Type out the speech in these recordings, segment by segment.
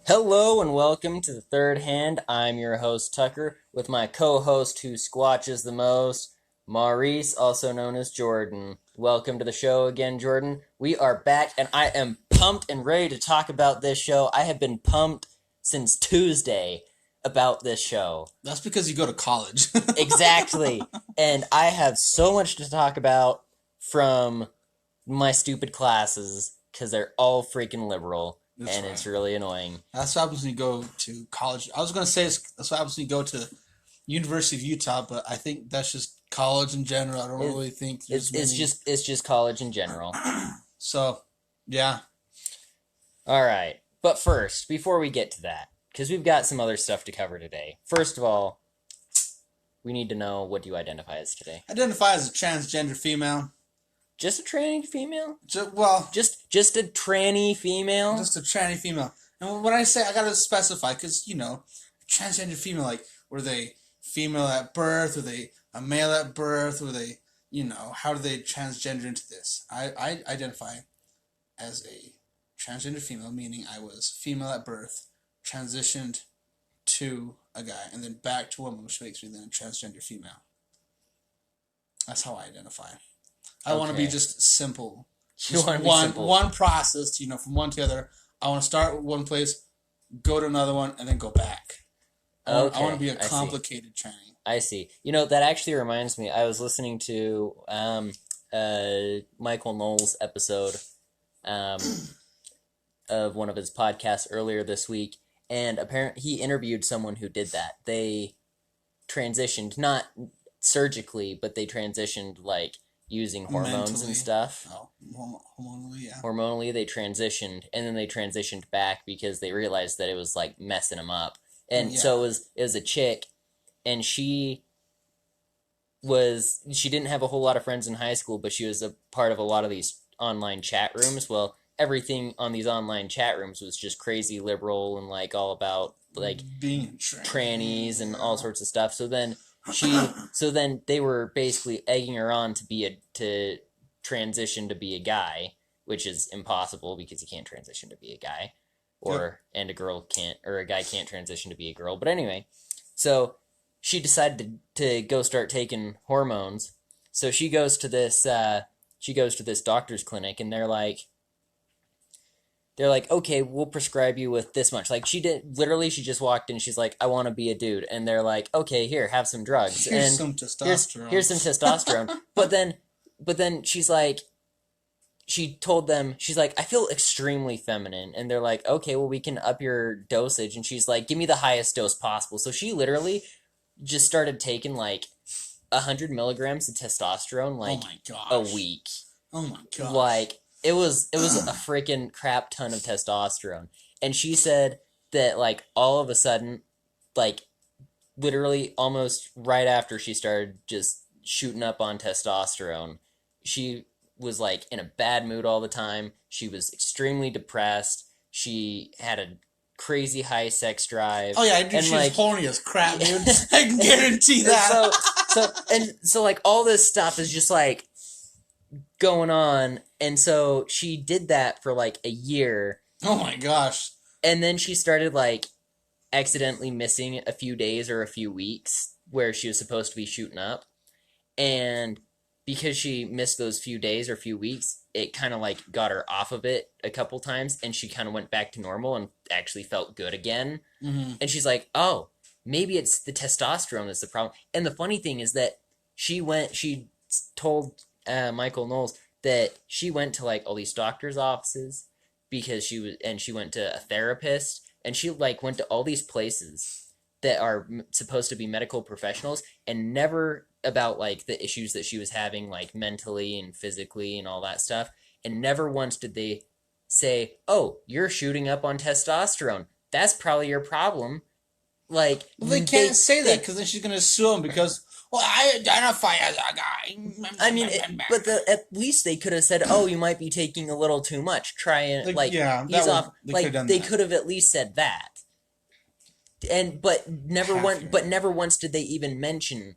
Hello and welcome to the Third Hand. I'm your host Tucker with my co-host who squatches the most, Maurice, also known as Jordan. Welcome to the show again, Jordan. We are back and I am pumped and ready to talk about this show. I have been pumped since Tuesday about this show. That's because you go to college. Exactly. And I have so much to talk about from my stupid classes because they're all freaking liberal. That's right. It's really annoying. That's what happens when you go to college. I was going to say that's what happens when you go to University of Utah, but I think that's just college in general. I don't really think it's just college in general. So, yeah. All right. But first, before we get to that, because we've got some other stuff to cover today. First of all, we need to know, what do you identify as today? I identify as a transgender female. Just a tranny female? Just a tranny female? Just a tranny female. And when I say, I gotta specify, because, transgender female, like, were they female at birth? Were they a male at birth? Were they, how do they transgender into this? I identify as a transgender female, meaning I was female at birth, transitioned to a guy, and then back to a woman, which makes me then a transgender female. That's how I identify. I want to be just simple. Just one process, from one to the other. I want to start with one place, go to another one, and then go back. I want to be a complicated tranny. I see. That actually reminds me. I was listening to Michael Knowles' episode of one of his podcasts earlier this week, and apparently he interviewed someone who did that. They transitioned, not surgically, but they transitioned using hormones mentally. And stuff. Oh, hormonally, yeah. Hormonally, they transitioned, and then they transitioned back because they realized that it was messing them up. And so it was a chick, and she didn't have a whole lot of friends in high school, but she was a part of a lot of these online chat rooms. Well, everything on these online chat rooms was just crazy liberal and all about being trannies and all sorts of stuff. So then they were basically egging her on to transition to be a guy, which is impossible because you can't transition to be a guy, and a guy can't transition to be a girl. But anyway, so she decided to go start taking hormones. So she goes to this doctor's clinic, and they're like, okay, we'll prescribe you with this much. She just walked in, she's like, I want to be a dude. And they're like, okay, here, have some drugs. Here's some testosterone. Here's some testosterone. But then she's like, she told them, she's like, I feel extremely feminine. And they're like, okay, well, we can up your dosage. And she's like, give me the highest dose possible. So she literally just started taking 100 milligrams of testosterone a week. Oh my gosh. It was a freaking crap ton of testosterone. And she said that, all of a sudden, literally almost right after she started just shooting up on testosterone, she was, in a bad mood all the time. She was extremely depressed. She had a crazy high sex drive. Oh, yeah, dude, she was horny as crap, dude. I can guarantee that. So, all this stuff is just, going on, and so she did that for a year. Oh my gosh. And then she started accidentally missing a few days or a few weeks where she was supposed to be shooting up, and because she missed those few days or few weeks, it kind of got her off of it a couple times, and she kind of went back to normal and actually felt good again. Mm-hmm. And she's like, oh, maybe it's the testosterone that's the problem. And the funny thing is that she told Michael Knowles that she went to all these doctors' offices because she went to a therapist, and she went to all these places that are supposed to be medical professionals, and never about the issues that she was having mentally and physically and all that stuff, and never once did they say, oh, you're shooting up on testosterone, that's probably your problem. Well, they can't say that because then she's gonna sue them because, well, I identify as a guy. I mean, at least they could have said, "Oh, you might be taking a little too much. Try and ease off." They could have at least said that. But never once did they even mention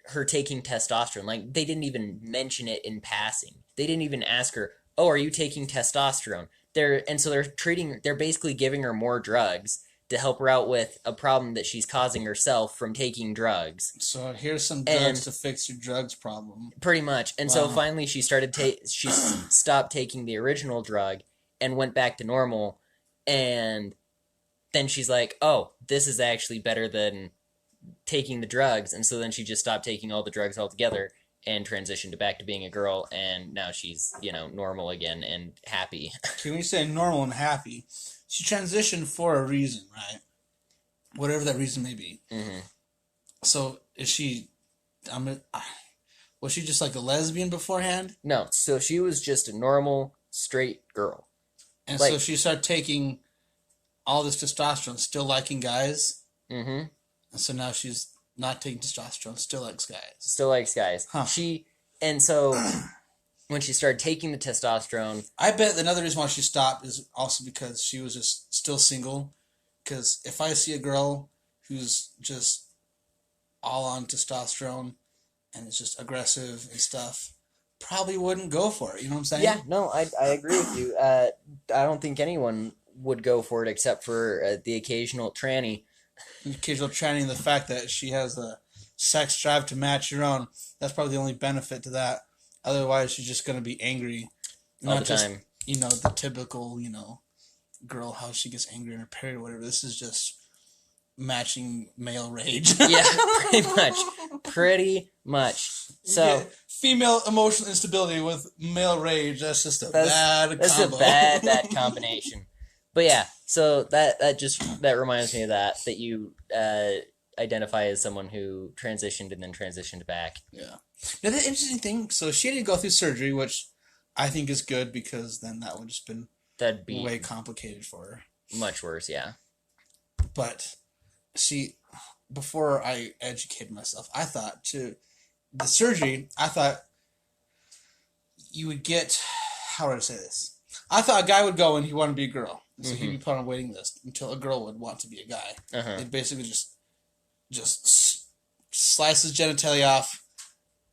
her taking testosterone. They didn't even mention it in passing. They didn't even ask her, "Oh, are you taking testosterone?" they're basically giving her more drugs to help her out with a problem that she's causing herself from taking drugs. So here's some drugs And to fix your drugs problem. pretty much. And so Wow. finally she stopped taking the original drug and went back to normal, and then she's like, "Oh, this is actually better than taking the drugs." And so then she just stopped taking all the drugs altogether and transitioned back to being a girl, and now she's, normal again and happy. Okay, when you say normal and happy, she transitioned for a reason, right? Whatever that reason may be. Hmm. So is she? Was she just like a lesbian beforehand? No, so she was just a normal straight girl. And Like, so she started taking all this testosterone, still liking guys. mm-hmm. And so now she's not taking testosterone, still likes guys. Still likes guys. Huh. And so when she started taking the testosterone, I bet another reason why she stopped is also because she was just still single. Because if I see a girl who's just all on testosterone and is just aggressive and stuff, probably wouldn't go for it. You know what I'm saying? yeah, no, I agree with you. I don't think anyone would go for it except for the occasional tranny. Occasional training, the fact that she has the sex drive to match your own, that's probably the only benefit to that. Otherwise, she's just going to be angry. All Not the just, time. the typical, girl, how she gets angry in her period or whatever. This is just matching male rage. Yeah, pretty much. Pretty much. So Yeah, female emotional instability with male rage, that's just a bad combo. that's a bad combination. But yeah, so that reminds me of that you identify as someone who transitioned and then transitioned back. Yeah. Now, the interesting thing, so she had to go through surgery, which I think is good because then that would just been That'd be way complicated for her. much worse, yeah. But see, before I educated myself, I thought the surgery, I thought you would get, how would I say this? I thought a guy would go and he wanted to be a girl. So he'd be put on a waiting list until a girl would want to be a guy. Uh-huh. They'd basically just slice his genitalia off,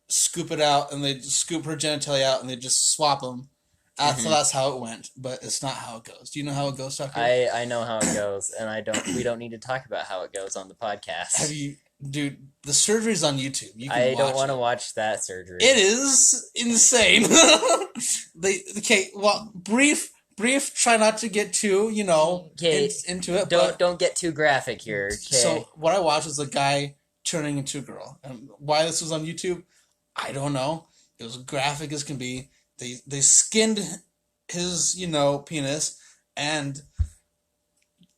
scoop it out, and they'd scoop her genitalia out, and they'd just swap them. So that's how it went, but it's not how it goes. Do you know how it goes, Tucker? I know how it goes, and we don't need to talk about how it goes on the podcast. Have you, dude? The surgery's on YouTube. You can I don't want to watch that surgery. It is insane. Brief. Try not to get too, into it. Don't get too graphic here. Okay. So what I watched was a guy turning into a girl, and why this was on YouTube, I don't know. It was graphic as can be. They skinned his, penis and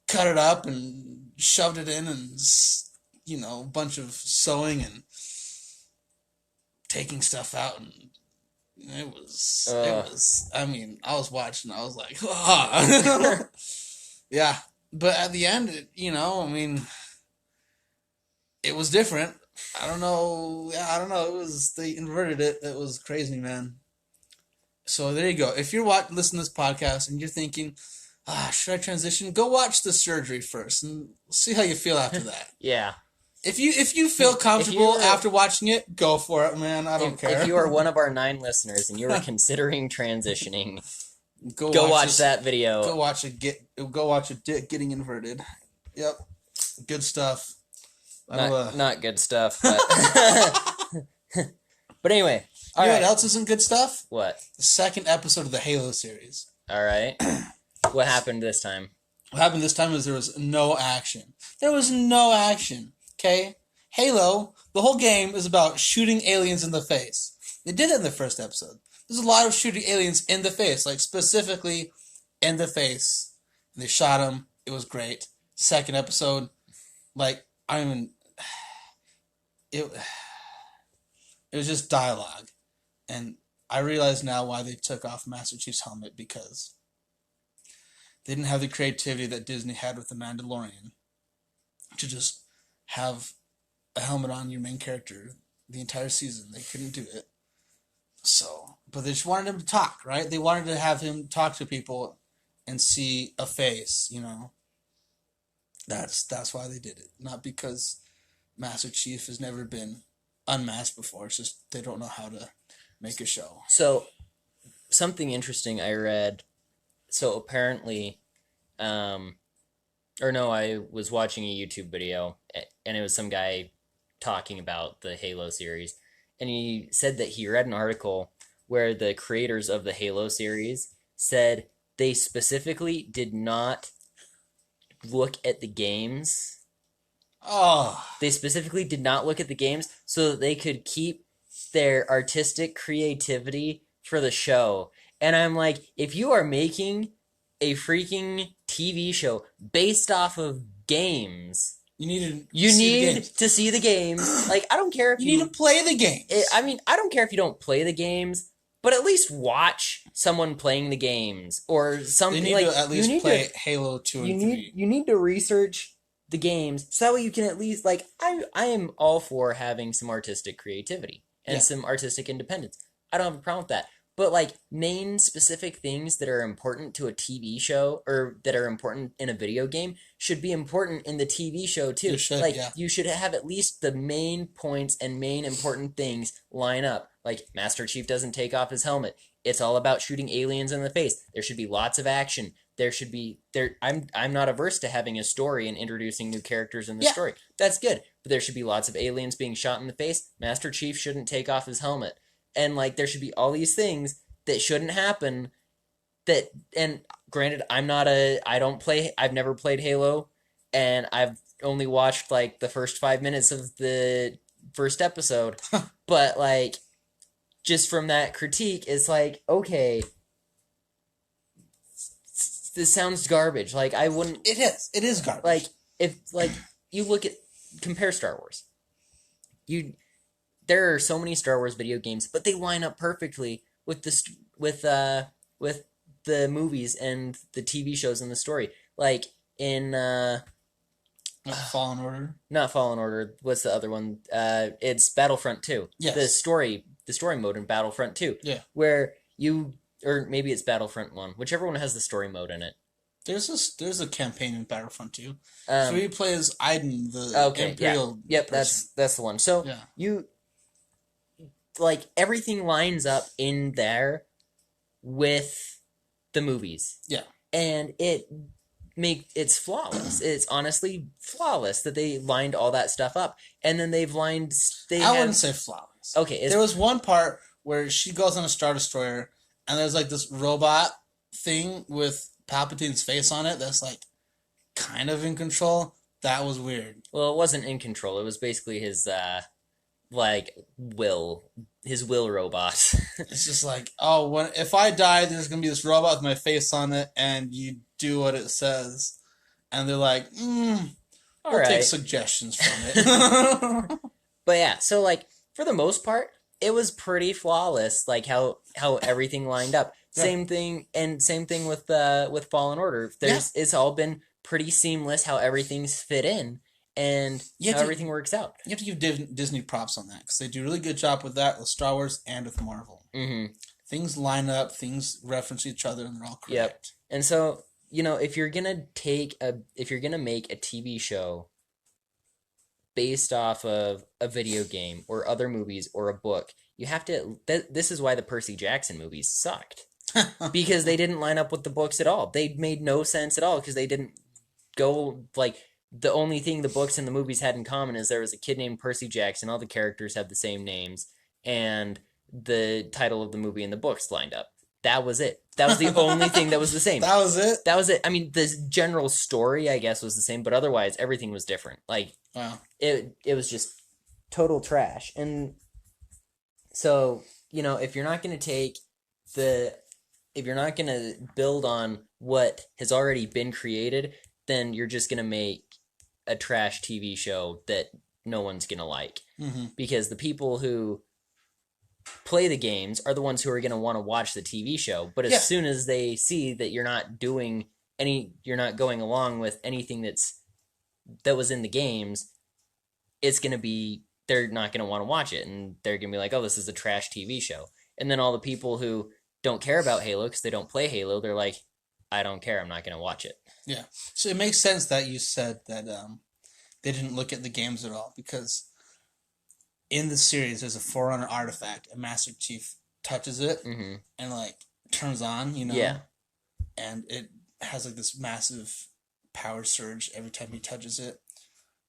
cut it up and shoved it in and, a bunch of sewing and taking stuff out, and it was, I mean, I was watching, I was like, ah. Yeah, but at the end, it was different. I don't know, they inverted it, it was crazy, man. So there you go. If you're listening to this podcast and you're thinking, should I transition? Go watch the surgery first and see how you feel after that. Yeah. If you feel comfortable after watching it, go for it, man. I don't care. If you are one of our 9 listeners and you are considering transitioning, go watch that video. Go watch a dick getting inverted. Yep. Good stuff. Not good stuff, but but anyway. You know what else isn't good stuff? What? The second episode of the Halo series. All right. What happened this time? What happened this time is there was no action. There was no action. Okay? Halo, the whole game is about shooting aliens in the face. They did it in the first episode. There's a lot of shooting aliens in the face, like specifically in the face. And they shot them. It was great. Second episode, it was just dialogue. And I realize now why they took off Master Chief's helmet, because they didn't have the creativity that Disney had with The Mandalorian to just have a helmet on your main character the entire season. They couldn't do it. So, but they just wanted him to talk, right? They wanted to have him talk to people and see a face, That's why they did it. Not because Master Chief has never been unmasked before. It's just they don't know how to make a show. So, something interesting I read so apparently, um, or no, I was watching a YouTube video, and it was some guy talking about the Halo series, and he said that he read an article where the creators of the Halo series said they specifically did not look at the games. Oh, They specifically did not look at the games so that they could keep their artistic creativity for the show. And I'm like, if you are making a freaking TV show based off of games, you need to you see the need games. to see the games. Like, I don't care if You need to play the games. I mean, I don't care if you don't play the games, but at least watch someone playing the games or They something. need Like, to at you least need play to Halo 2 you and need 3. you need to research the games so that way you can at least like I am all for having some artistic creativity and Yeah. some artistic independence. I don't have a problem with that. But like main specific things that are important to a TV show or that are important in a video game should be important in the TV show too. You should, like yeah. you should have at least the main points and main important things line up. Like Master Chief doesn't take off his helmet. It's all about shooting aliens in the face. There should be lots of action. There should be there I'm not averse to having a story and introducing new characters in the Yeah. story. That's good. But there should be lots of aliens being shot in the face. Master Chief shouldn't take off his helmet. And like there should be all these things that shouldn't happen that and granted I've never played Halo and I've only watched like the first 5 minutes of the first episode. But like just from that critique, it's like, okay, this sounds garbage. Like I wouldn't It is. It is garbage. like if like you look at compare Star Wars. You there are so many Star Wars video games, but they line up perfectly with with the movies and the TV shows and the story. Like in Fallen Order. not Fallen Order, what's the other one? It's Battlefront 2. Yes. The story mode in Battlefront 2. Yeah. Where you or maybe it's Battlefront 1, whichever one has the story mode in it. There's a campaign in Battlefront 2. Um, So he plays Iden, the okay, Imperial. yeah. Yep, person. that's the one. So Yeah. you like everything lines up in there with the movies. Yeah. And it's flawless. It's honestly flawless that they lined all that stuff up. And then they wouldn't say flawless. Okay, There was one part where she goes on a Star Destroyer and there's like this robot thing with Palpatine's face on it that's like kind of in control. That was weird. well, it wasn't in control. It was basically his like his will robot. It's just like, oh, if I die, there's gonna be this robot with my face on it, and you do what it says, and they're like, All we'll take right. suggestions from it. But yeah, so like for the most part, it was pretty flawless, like how everything lined up. Yeah. Same thing with Fallen Order. It's all been pretty seamless how everything's fit in and how everything works out. You have to give Disney props on that because they do a really good job with that with Star Wars and with Marvel. Mm-hmm. Things line up, things reference each other, and they're all correct. Yep. And so if you're gonna make a TV show based off of a video game or other movies or a book, you have to. This is why the Percy Jackson movies sucked. Because they didn't line up with the books at all. They made no sense at all because they didn't go like the only thing the books and the movies had in common is there was a kid named Percy Jackson. All the characters had the same names, and the title of the movie and the books lined up. That was it. That was the only thing that was the same. That was it? That was it. I mean, the general story, I guess, was the same, but otherwise, everything was different. Like, Wow. It was just total trash. And so, if you're not going to build on what has already been created, then you're just going to make a trash TV show that no one's going to like. Mm-hmm. Because the people who play the games are the ones who are going to want to watch the TV show. But as soon as they see that you're not going along with anything that was in the games, it's going to be, they're not going to want to watch it. And they're going to be like, oh, this is a trash TV show. And then all the people who don't care about Halo because they don't play Halo, they're like, I don't care, I'm not going to watch it. Yeah. So it makes sense that you said that they didn't look at the games at all because in the series there's a Forerunner artifact and Master Chief touches it Mm-hmm. and like turns on, Yeah. and it has like this massive power surge every time he touches it,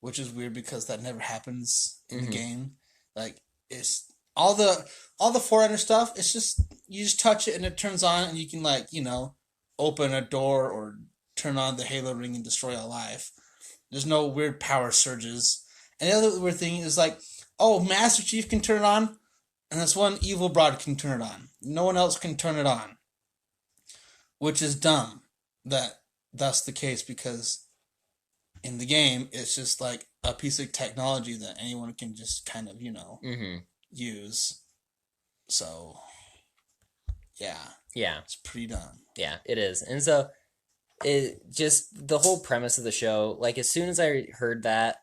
which is weird because that never happens in the game. Like it's all the Forerunner stuff. It's just you just touch it and it turns on, and you can like open a door or turn on the Halo ring and destroy all life. There's no weird power surges. And the other weird thing is like, oh, Master Chief can turn it on, and this one evil broad can turn it on. No one else can turn it on, which is dumb that that's the case because in the game it's just like a piece of technology that anyone can just kind of use. So yeah, Yeah, it's pretty dumb. yeah, it is. And so it just the whole premise of the show, like as soon as I heard that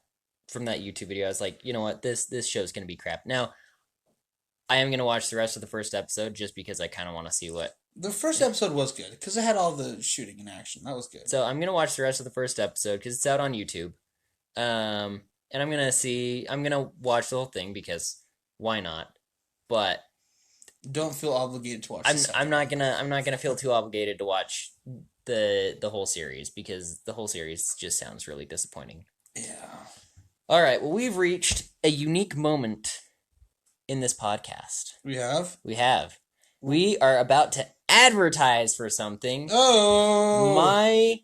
from that YouTube video, I was like, you know what, this show's gonna be crap. Now I am gonna watch the rest of the first episode just because I kind of want to see what. The first episode was good because it had all the shooting in action. That was good. So I'm gonna watch the rest of the first episode because it's out on YouTube. And I'm gonna watch the whole thing because why not? But don't feel obligated to watch. I'm not gonna feel too obligated to watch the whole series because the whole series just sounds really disappointing. Yeah. All right. Well, we've reached a unique moment in this podcast. We have. We are about to advertise for something. Oh. My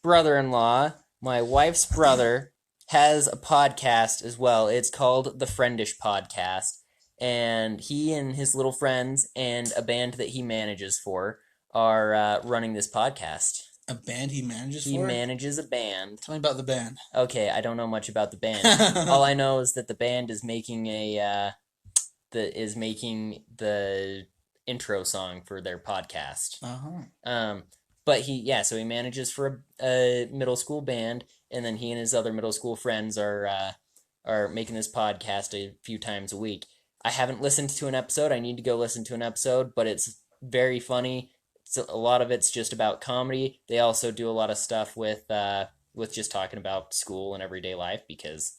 brother-in-law, my wife's brother, has a podcast as well. It's called The Friendish Podcast. And he and his little friends and a band that he manages for are running this podcast. A band he manages He manages a band. Tell me about the band. Okay, I don't know much about the band. All I know is that the band is making the intro song for their podcast. But so he manages for a middle school band, and then he and his other middle school friends are making this podcast a few times a week. I haven't listened to an episode. I need to go listen to an episode, but it's very funny. A lot of it's just about comedy. They also do a lot of stuff with just talking about school and everyday life because,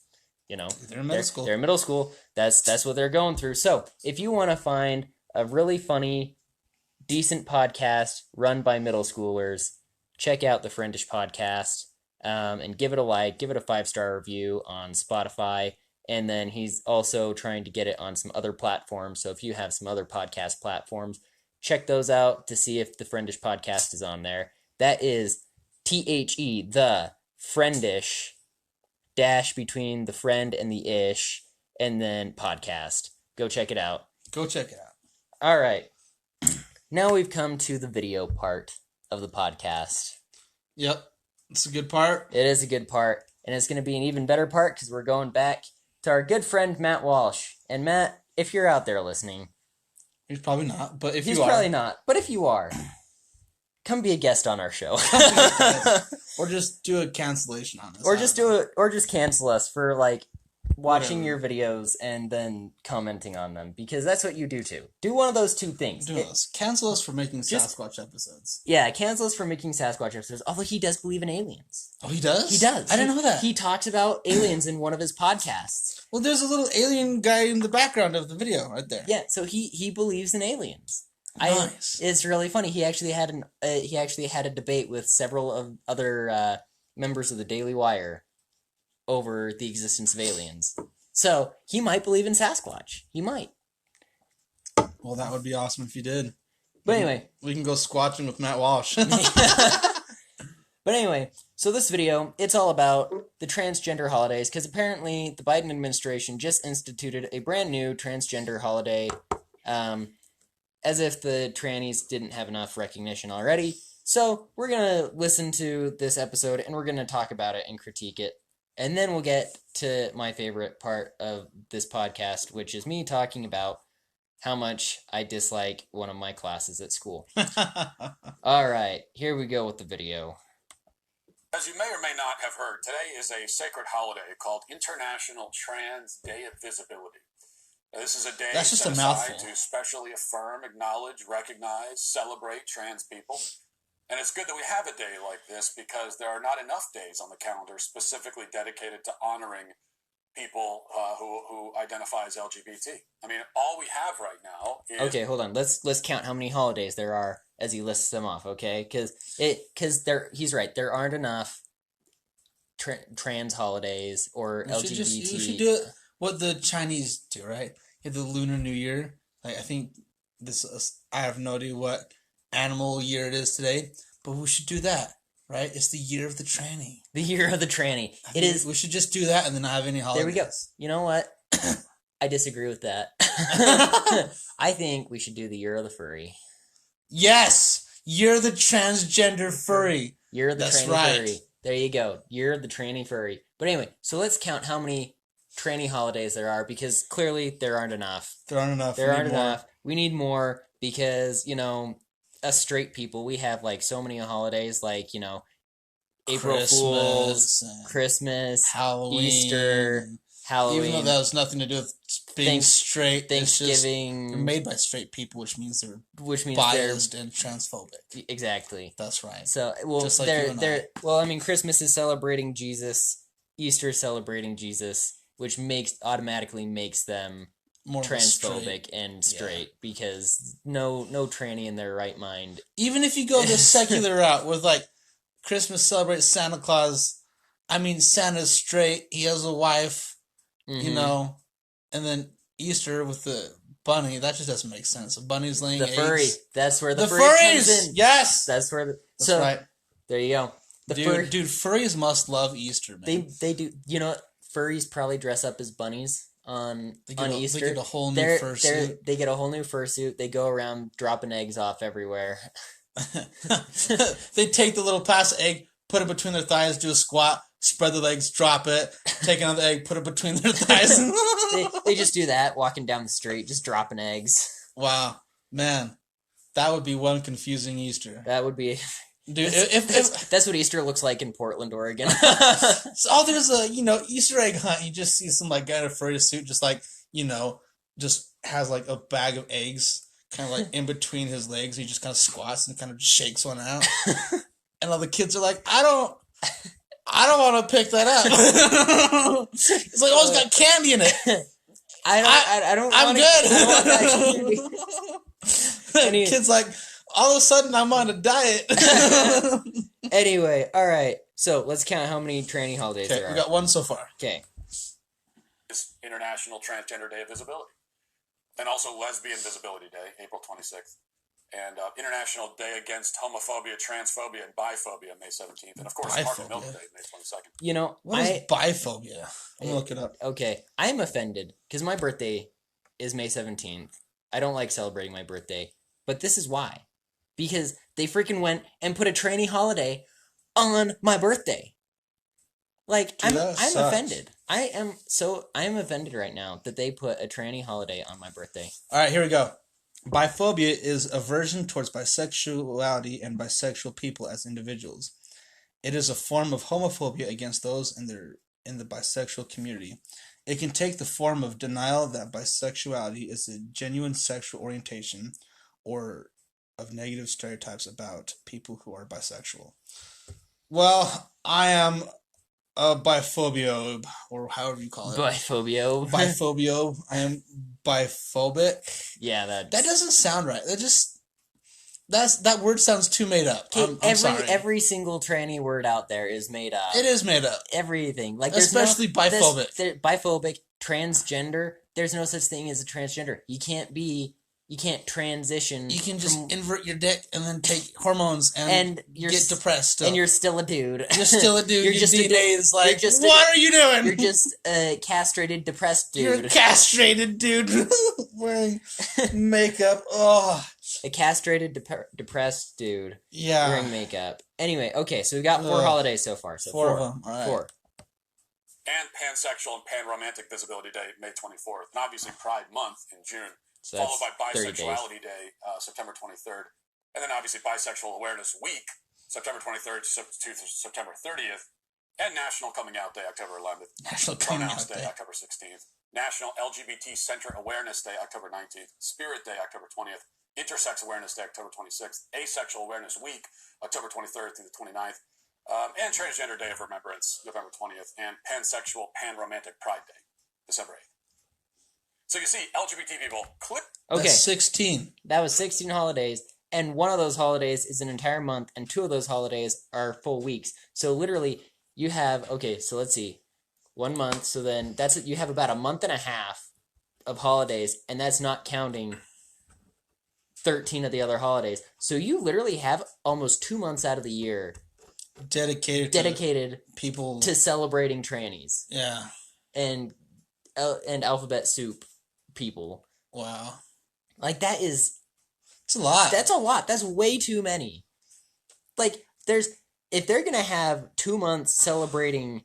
they're in middle school. They're in middle school. That's what they're going through. So if you want to find a really funny, decent podcast run by middle schoolers, check out the Friendish Podcast and give it a like. Give it a 5-star review on Spotify. And then he's also trying to get it on some other platforms. So if you have some other podcast platforms, check those out to see if the Friendish Podcast is on there. That is THE, the Friendish, dash between the friend and the ish, and then podcast. Go check it out. All right. Now we've come to the video part of the podcast. Yep. It's a good part. It is a good part. And it's going to be an even better part because we're going back to our good friend Matt Walsh. And Matt, if you're out there listening, he's probably not, but if he's you are, probably not. But if you are, come be a guest on our show, or just do a cancellation on us, or just cancel us for like watching your videos and then commenting on them because that's what you do too. Do one of those two things. Cancel us for making Sasquatch episodes. Yeah, cancel us for making Sasquatch episodes. Although he does believe in aliens. Oh, he does? He does. I didn't know that. He talks about aliens in one of his podcasts. Well, there's a little alien guy in the background of the video right there. Yeah, so he believes in aliens. Nice. It's really funny. He actually had a debate with several of other members of the Daily Wire over the existence of aliens. So he might believe in Sasquatch. He might. Well, that would be awesome if you did. But anyway, we can go squatching with Matt Walsh. But anyway, so this video, it's all about the transgender holidays, because apparently the Biden administration just instituted a brand new transgender holiday, as if the trannies didn't have enough recognition already. So we're going to listen to this episode, and we're going to talk about it and critique it. And then we'll get to my favorite part of this podcast, which is me talking about how much I dislike one of my classes at school. All right, here we go with the video. As you may or may not have heard, today is a sacred holiday called International Trans Day of Visibility. Now, this is a day set aside to specially affirm, acknowledge, recognize, celebrate trans people. And it's good that we have a day like this because there are not enough days on the calendar specifically dedicated to honoring people who identify as LGBT. I mean, all we have right now is Okay, hold on. Let's count how many holidays there are as he lists them off. Okay, because he's right. There aren't enough trans holidays or LGBT. We should do it what the Chinese do, right? You have the Lunar New Year. Like I think I have no idea what animal year it is today, but we should do that, right? It's the year of the tranny. The year of the tranny. It is. We should just do that and then not have any holidays. There we go. You know what? I disagree with that. I think we should do the year of the furry. Yes, you're the transgender furry. Year of the tranny furry. There you go. Year of the tranny furry. But anyway, so let's count how many tranny holidays there are, because clearly there aren't enough. There aren't enough. There aren't enough. We need more because, us straight people, we have like so many holidays, like, April Fool's, Christmas, Halloween, Easter, Halloween. Even though that has nothing to do with being straight, Thanksgiving. They're made by straight people, which means they're biased and transphobic. Exactly. That's right. So, well, just like Christmas is celebrating Jesus, Easter is celebrating Jesus, which automatically makes them more transphobic and straight, because no tranny in their right mind. Even if you go the secular route with like Christmas celebrates Santa Claus, I mean Santa's straight, he has a wife, and then Easter with the bunny, that just doesn't make sense. A bunny's laying eggs. Furry, that's where the furry comes in. Yes, that's where that's right. There you go. Dude, furries must love Easter, man. They do. You know what? Furries probably dress up as bunnies on Easter. They get a whole new fursuit. They get a whole new fursuit. They go around dropping eggs off everywhere. They take the little plastic egg, put it between their thighs, do a squat, spread their legs, drop it, take another egg, put it between their thighs. they just do that, walking down the street, just dropping eggs. Wow. Man, that would be one confusing Easter. That would be... Dude, that's what Easter looks like in Portland, Oregon. So there's a Easter egg hunt. You just see some like guy in a furry suit, just like just has like a bag of eggs, kind of like in between his legs. He just kind of squats and kind of shakes one out, and all the kids are like, I don't want to pick that up. It's like, oh, it's got candy in it. I don't. I'm good. I don't want that candy. Kid's like, all of a sudden, I'm on a diet. Anyway, all right. So let's count how many tranny holidays there are. We got one so far. Okay. It's International Transgender Day of Visibility. And also Lesbian Visibility Day, April 26th. And International Day Against Homophobia, Transphobia, and Biphobia, May 17th. And of course, Martin Milk Day, May 22nd. What is biphobia? I'm going to look it up. Okay. I'm offended because my birthday is May 17th. I don't like celebrating my birthday. But this is why. Because they freaking went and put a tranny holiday on my birthday. Like, I'm offended. I am offended right now that they put a tranny holiday on my birthday. All right, here we go. Biphobia is aversion towards bisexuality and bisexual people as individuals. It is a form of homophobia against those in the bisexual community. It can take the form of denial that bisexuality is a genuine sexual orientation, or of negative stereotypes about people who are bisexual. Well, I am a biphobio, or however you call it. Biphobio. Biphobio. I am biphobic. Yeah, that doesn't sound right. That word sounds too made up. I'm sorry. Every single tranny word out there is made up. It is made up. Everything, like especially biphobic. Biphobic, transgender. There's no such thing as a transgender. You can't transition. You can just invert your dick and then take hormones and get depressed still. And you're still a dude. You're still a dude. Your DNA is like, what are you doing? You're just a castrated, depressed dude. You're a castrated dude wearing makeup. Oh. A castrated, depressed dude wearing makeup. Anyway, okay, so we got 4 holidays so far. So four of them. All right. 4. And Pansexual and Panromantic Visibility Day, May 24th. And obviously Pride Month in June. So followed by Bisexuality Day, September 23rd. And then obviously Bisexual Awareness Week, September 23rd to September 30th. And National Coming Out Day, October 11th. National Coming Out Day, October 16th. National LGBT Center Awareness Day, October 19th. Spirit Day, October 20th. Intersex Awareness Day, October 26th. Asexual Awareness Week, October 23rd through the 29th. And Transgender Day of Remembrance, November 20th, and Pansexual Panromantic Pride Day, December 8th. So you see, LGBT people, clip. Okay. That's 16. That was 16 holidays, and one of those holidays is an entire month, and two of those holidays are full weeks. So literally, you have, okay, so let's see, 1 month, so then that's it. You have about a month and a half of holidays, and that's not counting 13 of the other holidays. So you literally have almost 2 months out of the year dedicated people to celebrating trannies. Yeah. And alphabet soup people. Wow. Like, that is... It's a lot. That's a lot. That's way too many. Like, if they're going to have 2 months celebrating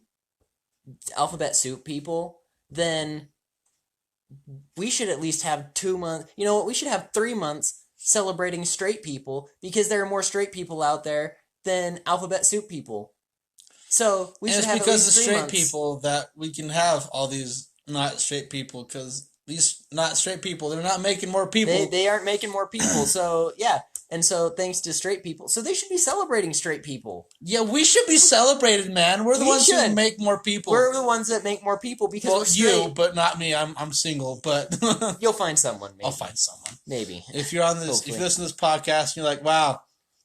alphabet soup people, then we should at least have 2 months... You know what? We should have 3 months celebrating straight people, because there are more straight people out there than alphabet soup people. So we should have at least 3 months. It's because of straight people that we can have all these not straight people, because these not straight people, they're not making more people. They aren't making more people, so yeah. And so thanks to straight people. So they should be celebrating straight people. Yeah, we should be celebrated, man. We're the ones who make more people. We're the ones that make more people because we're straight. You, but not me. I'm single, but you'll find someone, maybe. I'll find someone. Maybe. If you're on this, if you listen to this podcast and you're like, wow,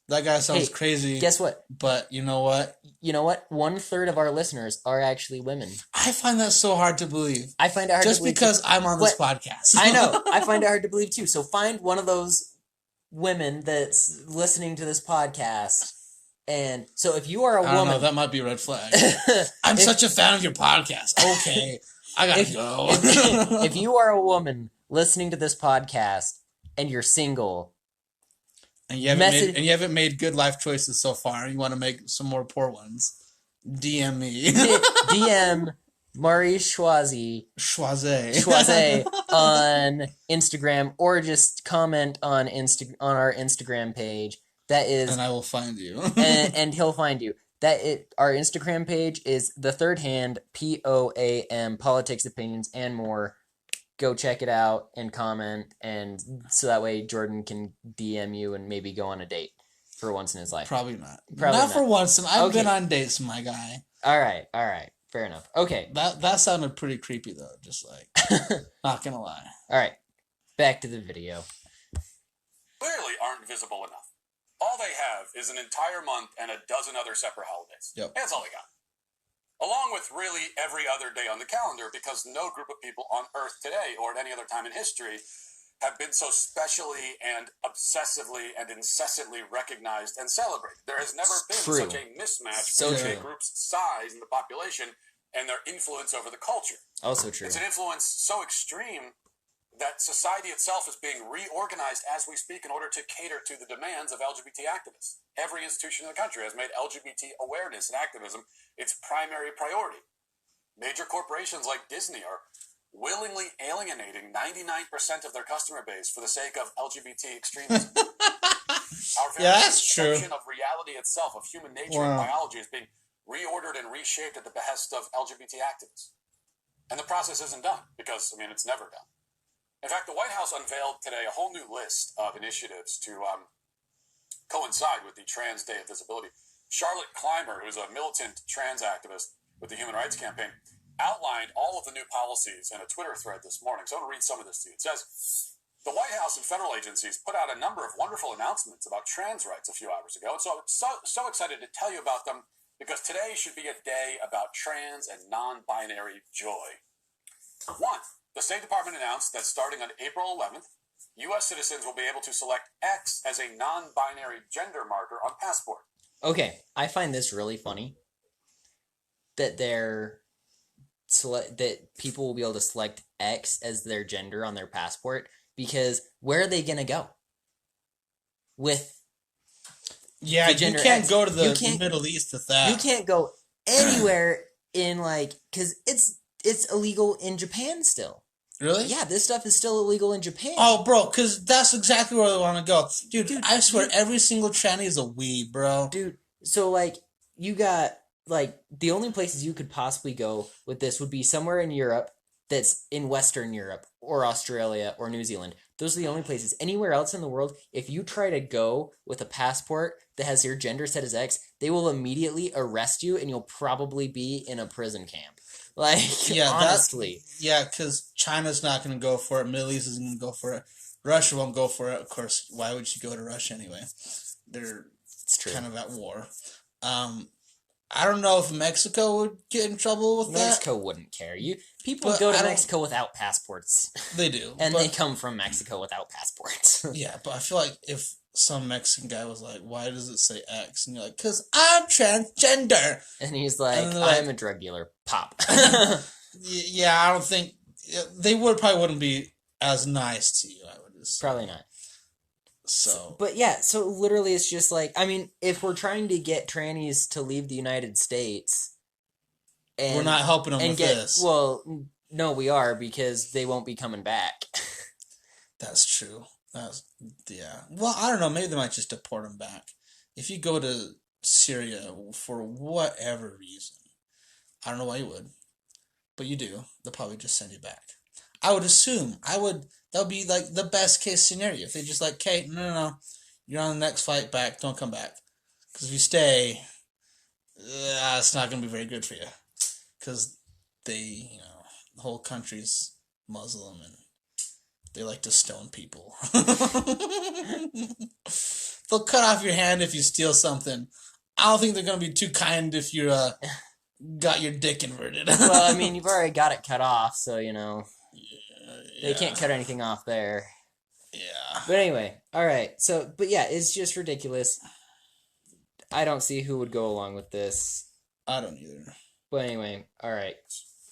that guy sounds crazy. Guess what? But you know what? 1/3 of our listeners are actually women. I find that so hard to believe. I find it hard to believe. Just because I'm on this podcast. I know. I find it hard to believe too. So find one of those women that's listening to this podcast. And so if you are a woman... I don't know, that might be a red flag. I'm such a fan of your podcast. Okay. I gotta go. If you are a woman listening to this podcast and you're single... And you haven't made good life choices so far. You want to make some more poor ones. DM me. DM Marie Schwaze on Instagram, or just comment on our Instagram page. That is, and I will find you. and he'll find you. Our Instagram page is The Third Hand, POAM, Politics, Opinions, and More. Go check it out and comment, and so that way Jordan can DM you and maybe go on a date for once in his life. Probably not. Not for once, and I've been on dates, my guy. All right, fair enough. Okay, that sounded pretty creepy though. Just like not gonna lie. All right, back to the video. Clearly aren't visible enough. All they have is an entire month and a dozen other separate holidays. Yep. That's all they got. Along with really every other day on the calendar, because no group of people on Earth today or at any other time in history have been so specially and obsessively and incessantly recognized and celebrated. There has never been such a mismatch between a group's size in the population and their influence over the culture. Also true. It's an influence so extreme that society itself is being reorganized as we speak in order to cater to the demands of LGBT activists. Every institution in the country has made LGBT awareness and activism its primary priority. Major corporations like Disney are willingly alienating 99% of their customer base for the sake of LGBT extremism. Our very perception of reality itself, of human nature and biology, is being reordered and reshaped at the behest of LGBT activists. And the process isn't done, because, it's never done. In fact, the White House unveiled today a whole new list of initiatives to coincide with the Trans Day of Visibility. Charlotte Clymer, who's a militant trans activist with the Human Rights Campaign, outlined all of the new policies in a Twitter thread this morning. So I'm going to read some of this to you. It says, the White House and federal agencies put out a number of wonderful announcements about trans rights a few hours ago. And so I'm so excited to tell you about them, because today should be a day about trans and non-binary joy. 1. The State Department announced that starting on April 11th, U.S. citizens will be able to select X as a non-binary gender marker on passport. Okay, I find this really funny that that people will be able to select X as their gender on their passport, because where are they gonna go with? Yeah, you can't go to the Middle East with that. You can't go anywhere because it's illegal in Japan still. Really? Yeah, this stuff is still illegal in Japan. Oh, bro, because that's exactly where I want to go. Dude, I swear, every single tranny is a weeb, bro. Dude, so, you got, the only places you could possibly go with this would be somewhere in Europe that's in Western Europe, or Australia, or New Zealand. Those are the only places. Anywhere else in the world, if you try to go with a passport that has your gender set as X, they will immediately arrest you and you'll probably be in a prison camp. Like, Yeah, honestly. because China's not going to go for it. Middle East isn't going to go for it. Russia won't go for it. Of course, why would you go to Russia anyway? They're kind of at war. I don't know if Mexico would get in trouble with Mexico wouldn't care. People go to Mexico without passports. They do. And they come from Mexico without passports. Yeah, but I feel like if some Mexican guy was like, why does it say X? And you're like, because I'm transgender. And he's like, I'm a drug dealer. Pop. Yeah, I don't think... They probably wouldn't be as nice to you, I would assume. Probably not. But yeah, so literally it's just like, I mean, if we're trying to get trannies to leave the United States... we're not helping them with this. Well, no, we are, because they won't be coming back. That's true. Yeah. Well, I don't know. Maybe they might just deport them back. If you go to Syria for whatever reason, I don't know why you would, but you do. They'll probably just send you back. I would assume. That would be like the best case scenario. If they just like, okay, no, you're on the next flight back. Don't come back. Because if you stay, it's not going to be very good for you. Because the whole country's Muslim and they like to stone people. They'll cut off your hand if you steal something. I don't think they're going to be too kind if you got your dick inverted. Well, I mean, you've already got it cut off, so, they can't cut anything off there. Yeah. But anyway, alright, but yeah, it's just ridiculous. I don't see who would go along with this. I don't either. But anyway, alright.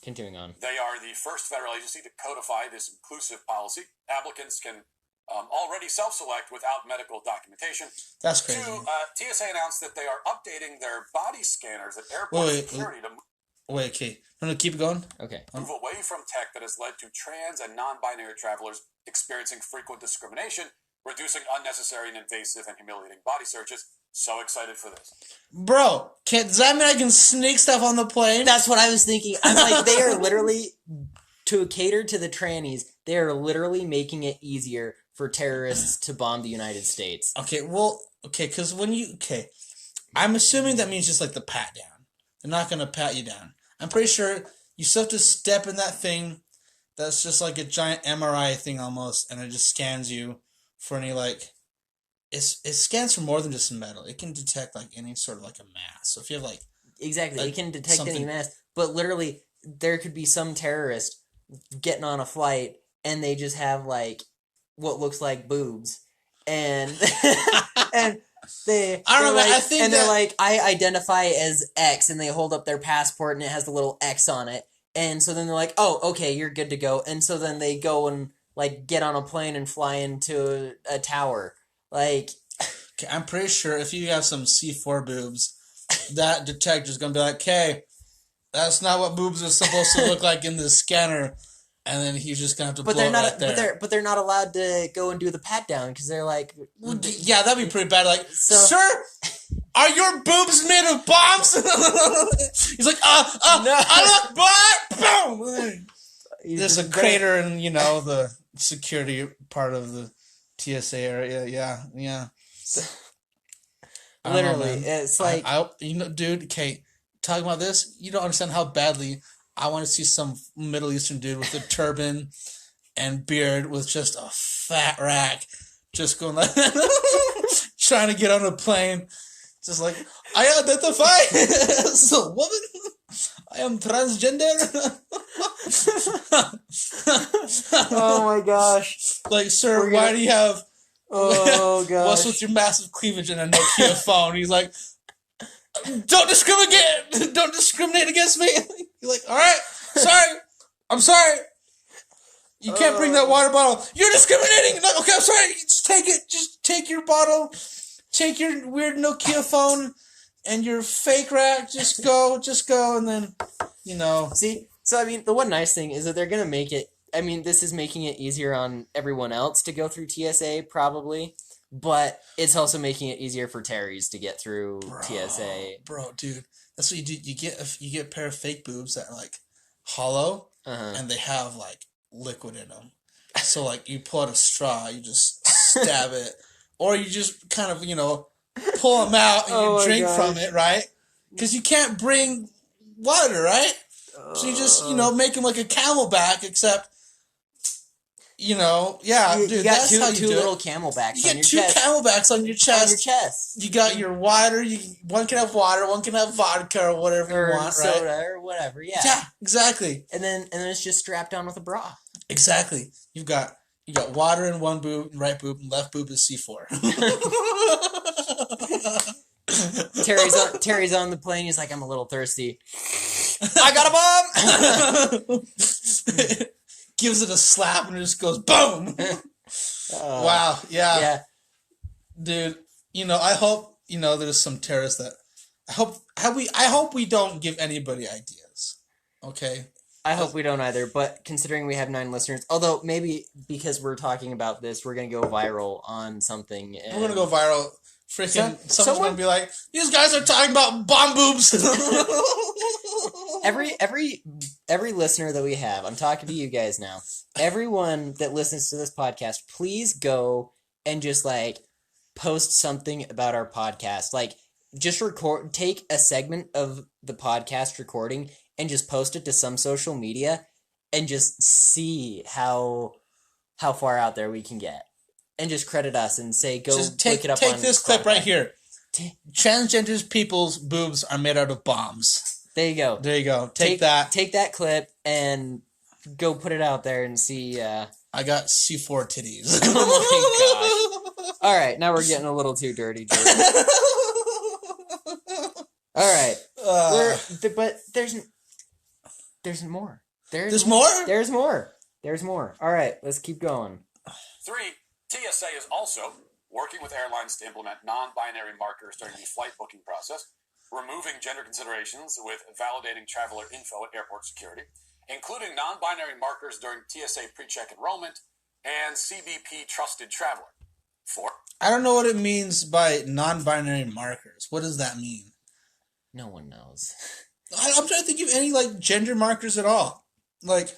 Continuing on. They are the first federal agency to codify this inclusive policy. Applicants can already self-select without medical documentation. That's crazy. TSA announced that they are updating their body scanners at airport security to Wait, okay. No, keep going. Okay. move away from tech that has led to trans and non-binary travelers experiencing frequent discrimination, reducing unnecessary and invasive and humiliating body searches. So excited for this. Bro, does that mean I can sneak stuff on the plane? That's what I was thinking. I'm like, they are literally, to cater to the trannies, they are literally making it easier for terrorists to bomb the United States. Because I'm assuming that means just like the pat down. They're not going to pat you down. I'm pretty sure you still have to step in that thing that's just like a giant MRI thing almost, and it just scans you for any like... It scans for more than just metal. It can detect like any sort of like a mass. So if you have like... Exactly, it can detect any mass. But literally, there could be some terrorist getting on a flight, and they just have like what looks like boobs. And... and... I don't know, like, I think and they're like, I identify as X, and they hold up their passport, and it has the little X on it, and so then they're like, oh, okay, you're good to go, and so then they go and, like, get on a plane and fly into a tower, like... Okay, I'm pretty sure if you have some C4 boobs, that detector's gonna be like, okay, that's not what boobs are supposed to look like in the scanner, and then he's just gonna have to blow it right there. But they're not allowed to go and do the pat down because they're like, yeah, that'd be pretty bad. Like, sir, are your boobs made of bombs? He's like, no. I look black. Boom. There's a crater in the security part of the TSA area. Yeah. Literally, it's like dude. Okay, talking about this, you don't understand how badly I want to see some Middle Eastern dude with a turban and beard with just a fat rack just going like trying to get on a plane. Just like, I identify as a woman. I am transgender. Oh my gosh. Like, sir, why do you have... Oh gosh. What's with your massive cleavage and a Nokia phone? He's like, don't discriminate against me. You're like, all right, sorry, I'm sorry. You can't bring that water bottle. You're discriminating. No, okay, I'm sorry. Just take it. Just take your bottle. Take your weird Nokia phone and your fake rack. Just go, and then, See, so I mean, the one nice thing is that they're gonna make it. I mean, this is making it easier on everyone else to go through TSA, probably. But it's also making it easier for Terrys to get through TSA. Bro, dude, that's what you do. You get a pair of fake boobs that are like hollow, and they have like liquid in them. So, like, you pull out a straw, you just stab it. Or you just kind of, pull them out and you drink from it, right? Because you can't bring water, right? So you just, make them like a camelback, except, dude, you got that's how you two do little it. camelbacks You on get your two chest. camelbacks on your chest. On your chest. You got your water. One can have water. One can have vodka or whatever you want, soda right? or whatever. Yeah. Yeah, exactly. And then it's just strapped on with a bra. Exactly. You got water in one boob, right boob, and left boob is C4. Terry's on the plane. He's like, I'm a little thirsty. I got a bomb. Gives it a slap and it just goes boom. Wow. Yeah. Dude, I hope there's some terrorists that I hope we don't give anybody ideas. Okay? I hope we don't either, but considering we have 9 listeners, although maybe because we're talking about this, we're going to go viral on something. We're going to go viral. Freaking, someone's going to be like, these guys are talking about bomb boobs. Every listener that we have, I'm talking to you guys now, everyone that listens to this podcast, please go and just, like, post something about our podcast. Like, just take a segment of the podcast recording and just post it to some social media and just see how far out there we can get. And just credit us and say, go just look it up take on this clip right here. Transgender people's boobs are made out of bombs. There you go. There you go. Take that. Take that clip and go put it out there and see. I got C4 titties. Oh my gosh. All right, now we're getting a little too dirty. All right. But there's more. There's more? There's more. There's more. All right, let's keep going. 3. TSA is also working with airlines to implement non-binary markers during the flight booking process, removing gender considerations with validating traveler info at airport security, including non-binary markers during TSA pre-check enrollment, and CBP trusted traveler. 4. I don't know what it means by non-binary markers. What does that mean? No one knows. I'm trying to think of any, like, gender markers at all. Like,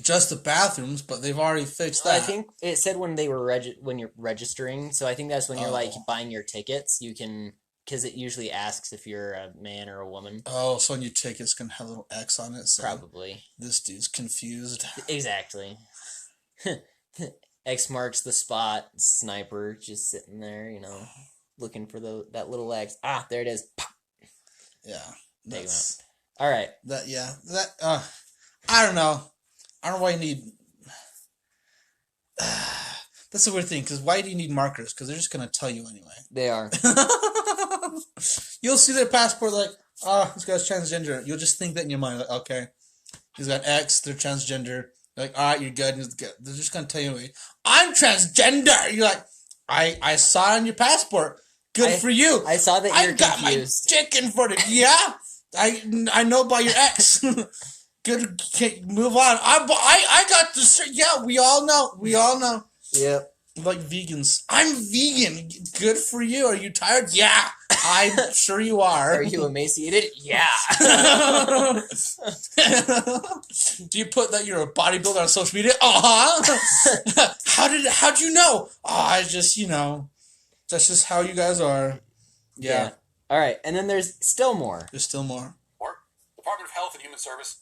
just the bathrooms, but they've already fixed that. I think it said when they were when you're registering, so I think that's when you're, like, buying your tickets, you can... Because it usually asks if you're a man or a woman. Oh, so on your ticket's going to have a little X on it? So probably. This dude's confused. Exactly. X marks the spot. Sniper just sitting there, looking for that little X. Ah, there it is. Pop. Yeah. Take him out. All right. I don't know. I don't know why you need... That's a weird thing, because why do you need markers? Because they're just going to tell you anyway. They are. You'll see their passport like, this guy's transgender. You'll just think that in your mind, like, okay, he's got X, they're transgender. You're like, all right, you're good. They're just going to tell you anyway, I'm transgender. You're like, I saw it on your passport. Good for you. I saw that you're confused. I got my dick in front of you. Yeah, I know about your X. Good, move on. I got this. Yeah, we all know. Yep. Like vegans. I'm vegan. Good for you. Are you tired? Yeah. I'm sure you are. Are you emaciated? Yeah. Do you put that you're a bodybuilder on social media? Uh-huh. How'd you know? I just, that's just how you guys are. Yeah. All right. And then there's still more. There's still more. Department of Health and Human Services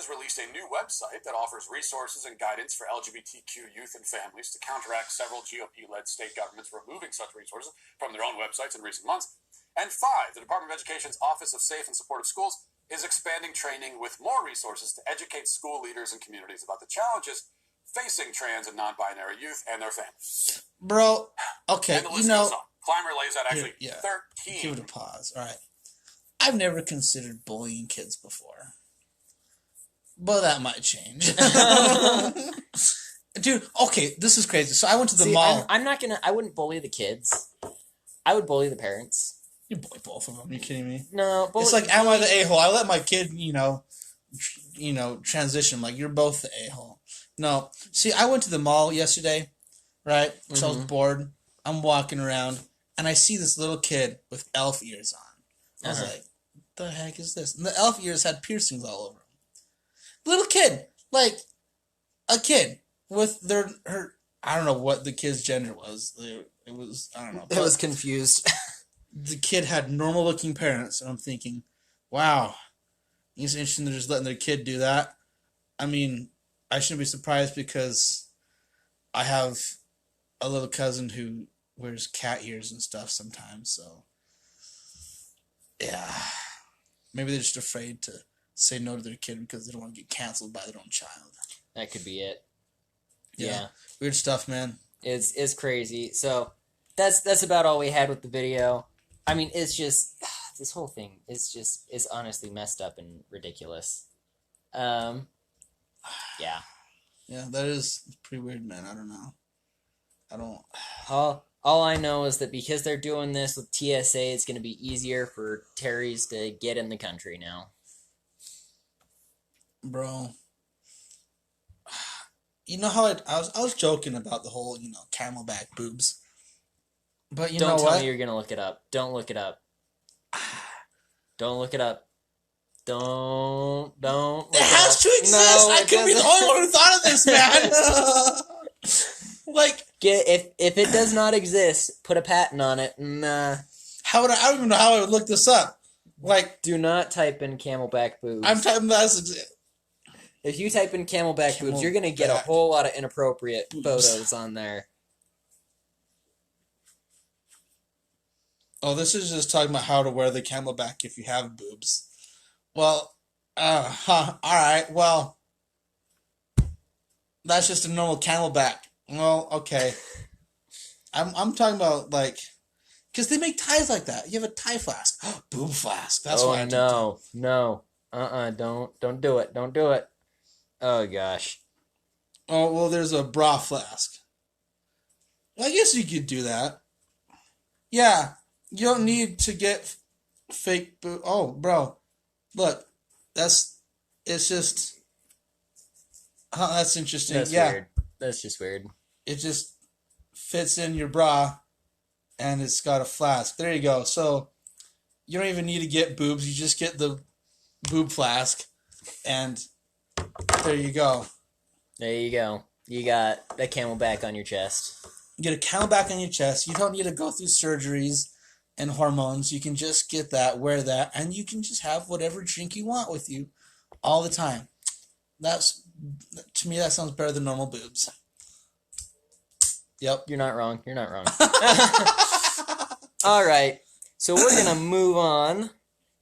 released a new website that offers resources and guidance for LGBTQ youth and families to counteract several GOP-led state governments removing such resources from their own websites in recent months. And 5, the Department of Education's Office of Safe and Supportive Schools is expanding training with more resources to educate school leaders and communities about the challenges facing trans and non-binary youth and their families. Bro, okay, and the list goes on. Clymer lays out 13. Give it a pause. All right. I've never considered bullying kids before. But that might change. Dude, okay, this is crazy. So I went to the mall. I wouldn't bully the kids. I would bully the parents. You bully both of them. Are you kidding me? No. It's like, am I the a-hole? I let my kid, transition. Like, you're both the a-hole. No. See, I went to the mall yesterday, right? Because I was bored. I'm walking around, and I see this little kid with elf ears on. I was like, what the heck is this? And the elf ears had piercings all over him. Little kid, like, a kid with her. I don't know what the kid's gender was. It was, I don't know. It was confused. The kid had normal looking parents, and I'm thinking, wow, it's interesting they're just letting their kid do that. I mean, I shouldn't be surprised because I have a little cousin who wears cat ears and stuff sometimes. So, yeah, maybe they're just afraid to say no to their kid because they don't want to get canceled by their own child. That could be it. Yeah. Weird stuff, man. It's crazy. So that's about all we had with the video. I mean, it's just this whole thing is honestly messed up and ridiculous. Yeah. Yeah, that is pretty weird, man. I don't know. I don't. All I know is that because they're doing this with TSA, it's going to be easier for Terrys to get in the country now. Bro. You know how I was joking about the whole, camelback boobs. But you know what? Don't tell me you're going to look it up. Don't look it up. Don't look it up. Don't look it has to exist. No, I could be the only one who thought of this, man. Like, if it does not exist, put a patent on it. Nah. How would I don't even know how I would look this up. Like, do not type in camelback boobs. I'm typing that. If you type in camelback boobs, you're gonna get a whole lot of inappropriate photos on there. Oh, this is just talking about how to wear the camelback if you have boobs. Well, all right. Well, that's just a normal camelback. Well, okay. I'm talking about like, because they make ties like that. You have a tie flask, boob flask. That's why. No. Don't do it. Don't do it. Oh gosh. Oh well, there's a bra flask. Well, I guess you could do that. Yeah, you don't need to get fake boob. Oh, bro, look, it's just. That's interesting. That's weird. That's just weird. It just fits in your bra, and it's got a flask. There you go. So you don't even need to get boobs. You just get the boob flask, and there you go. There you go. You got a camelback on your chest. You get a camelback on your chest. You don't need to go through surgeries and hormones. You can just get that, wear that, and you can just have whatever drink you want with you all the time. To me, that sounds better than normal boobs. Yep. You're not wrong. You're not wrong. All right. So we're going to move on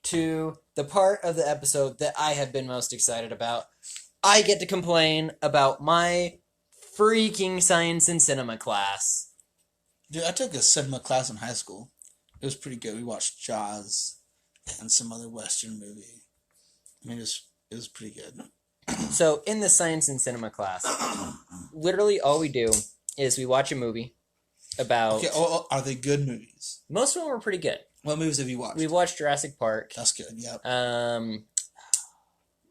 to the part of the episode that I have been most excited about. I get to complain about my freaking science and cinema class. Dude, I took a cinema class in high school. It was pretty good. We watched Jaws and some other Western movie. I mean, it was pretty good. So in the science and cinema class, literally all we do is we watch a movie about... Okay, are they good movies? Most of them were pretty good. What movies have you watched? We watched Jurassic Park. That's good, yep.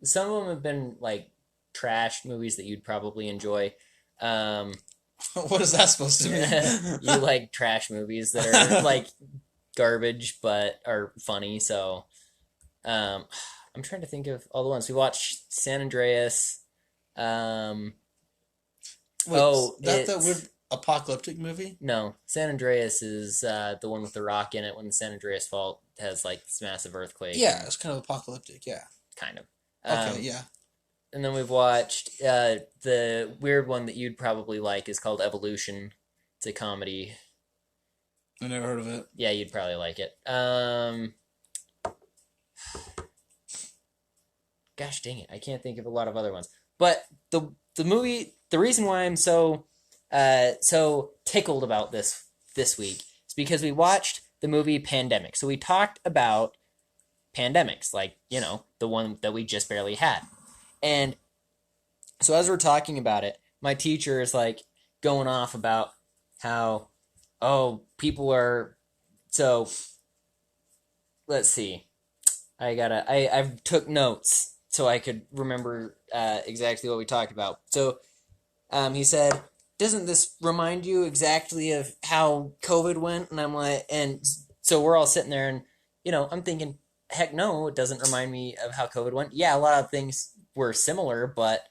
Some of them have been, like, trash movies that you'd probably enjoy. What is that supposed to mean? You like trash movies that are, like, garbage but are funny, so... I'm trying to think of all the ones. We watched San Andreas. Wait, that weird apocalyptic movie? No, San Andreas is the one with the rock in it when the San Andreas fault has like this massive earthquake. Yeah, it's kind of apocalyptic, yeah. Kind of. Okay, yeah. And then we've watched the weird one that you'd probably like is called Evolution. It's a comedy. I never heard of it. Yeah, you'd probably like it. Gosh dang it, I can't think of a lot of other ones. But the movie, the reason why I'm so tickled about this week is because we watched the movie Pandemic. So we talked about pandemics, like, the one that we just barely had. And so as we're talking about it, my teacher is like going off about how, people are, so let's see. I've took notes so I could remember exactly what we talked about. So he said, doesn't this remind you exactly of how COVID went? And I'm like, and so we're all sitting there and, I'm thinking, heck no, it doesn't remind me of how COVID went. Yeah, a lot of things were similar, but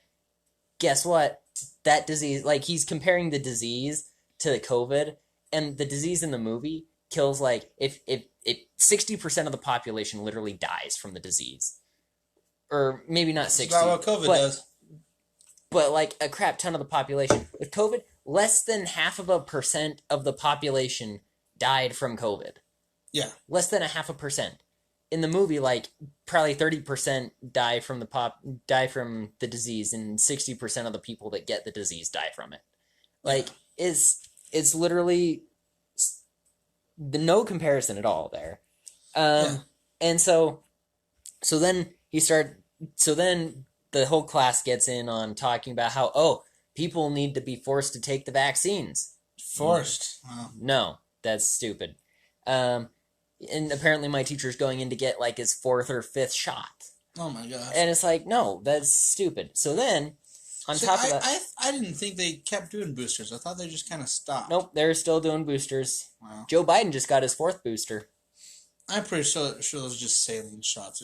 guess what? That disease, like he's comparing the disease to the COVID, and the disease in the movie kills like if 60% of the population literally dies from the disease, or maybe not 60. That's not what COVID does. But like a crap ton of the population with COVID, less than 0.5% of the population died from COVID. Yeah, less than 0.5%. In the movie, like probably 30% die from the disease, and 60% of the people that get the disease die from it. Like it's literally no comparison at all there. And so then the whole class gets in on talking about how people need to be forced to take the vaccines. Forced? Wow. No, that's stupid. And apparently my teacher's going in to get like his 4th or 5th shot. Oh my gosh. And it's like, no, that's stupid. So then, on top of that... I didn't think they kept doing boosters. I thought they just kind of stopped. Nope, they're still doing boosters. Wow. Joe Biden just got his 4th booster. I'm pretty sure those are just saline shots.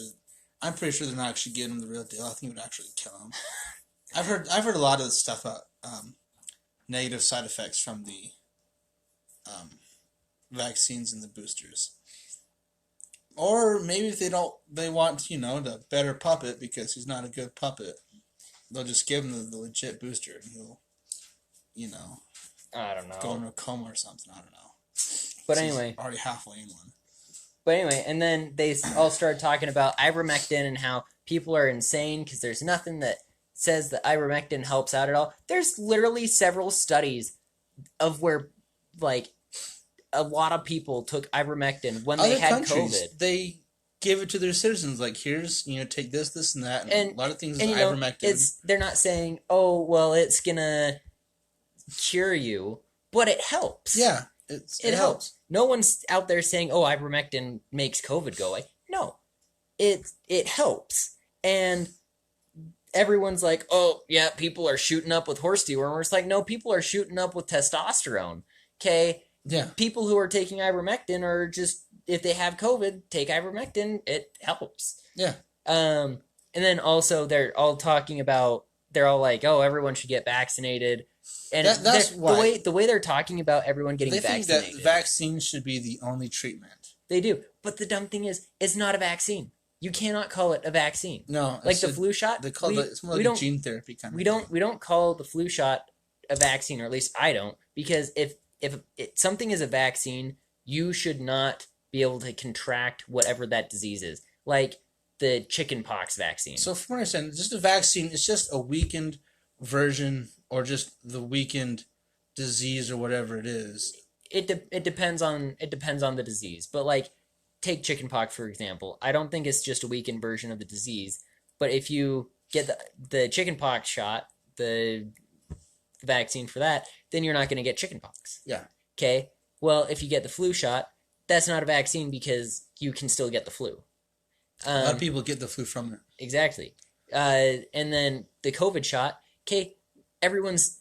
I'm pretty sure they're not actually getting him the real deal. I think it would actually kill him. I've heard a lot of this stuff about negative side effects from the vaccines and the boosters. Or maybe if they want, the better puppet because he's not a good puppet, they'll just give him the legit booster and he'll, I don't know. go into a coma or something. I don't know. But anyway. He's already halfway in one. But anyway, and then they all started talking about ivermectin and how people are insane because there's nothing that says that ivermectin helps out at all. There's literally several studies of where, like, a lot of people took ivermectin when they had COVID. They give it to their citizens, like, here's, take this, and that, and a lot of things is ivermectin. They're not saying, oh, well, it's gonna cure you, but it helps. Yeah, it helps. No one's out there saying, oh, ivermectin makes COVID go away. No, it helps. And everyone's like, oh, yeah, people are shooting up with horse dewormer. It's like, no, people are shooting up with testosterone, okay? Yeah. People who are taking ivermectin are just, if they have COVID, take ivermectin, it helps. Yeah. And then also they're all like, oh, everyone should get vaccinated. And that's why. The way they're talking about everyone getting vaccinated. They think that vaccines should be the only treatment. They do. But the dumb thing is, it's not a vaccine. You cannot call it a vaccine. No. Like the flu shot. They call it's more like a gene therapy kind of thing. We don't call the flu shot a vaccine, or at least I don't, because if something is a vaccine, you should not be able to contract whatever that disease is. Like the chickenpox vaccine. So from what I understand, just a vaccine, it's just a weakened version or just the weakened disease or whatever it is. It depends on the disease. But like take chickenpox for example. I don't think it's just a weakened version of the disease, but if you get the chickenpox shot, the vaccine for that, then you're not going to get chickenpox. Yeah. Okay? Well, if you get the flu shot, that's not a vaccine because you can still get the flu. A lot of people get the flu from it. Exactly. And then the COVID shot, okay, everyone's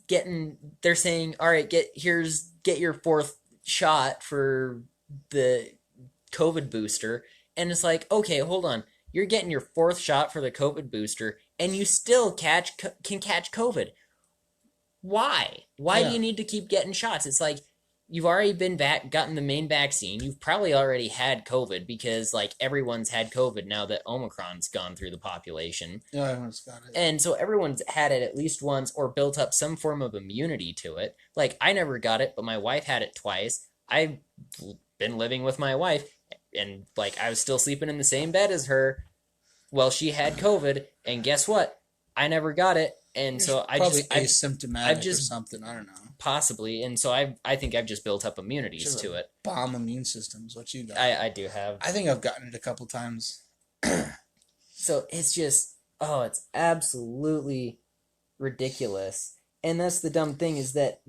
they're saying, all right, get your 4th shot for the COVID booster. And it's like, okay, hold on. You're getting your 4th shot for the COVID booster and you still can catch COVID. Why? Why do you need to keep getting shots? It's like you've already gotten the main vaccine. You've probably already had COVID because like everyone's had COVID now that Omicron's gone through the population. Yeah, everyone's got it. And so everyone's had it at least once or built up some form of immunity to it. Like I never got it, but my wife had it twice. I've been living with my wife and like I was still sleeping in the same bed as her. Well, she had COVID and guess what? I never got it. And so asymptomatic or something. I don't know. Possibly. And so I think I've just built up immunities to it. Bomb immune systems. What you got? I do have. I think I've gotten it a couple times. So it's just, it's absolutely ridiculous. And that's the dumb thing is that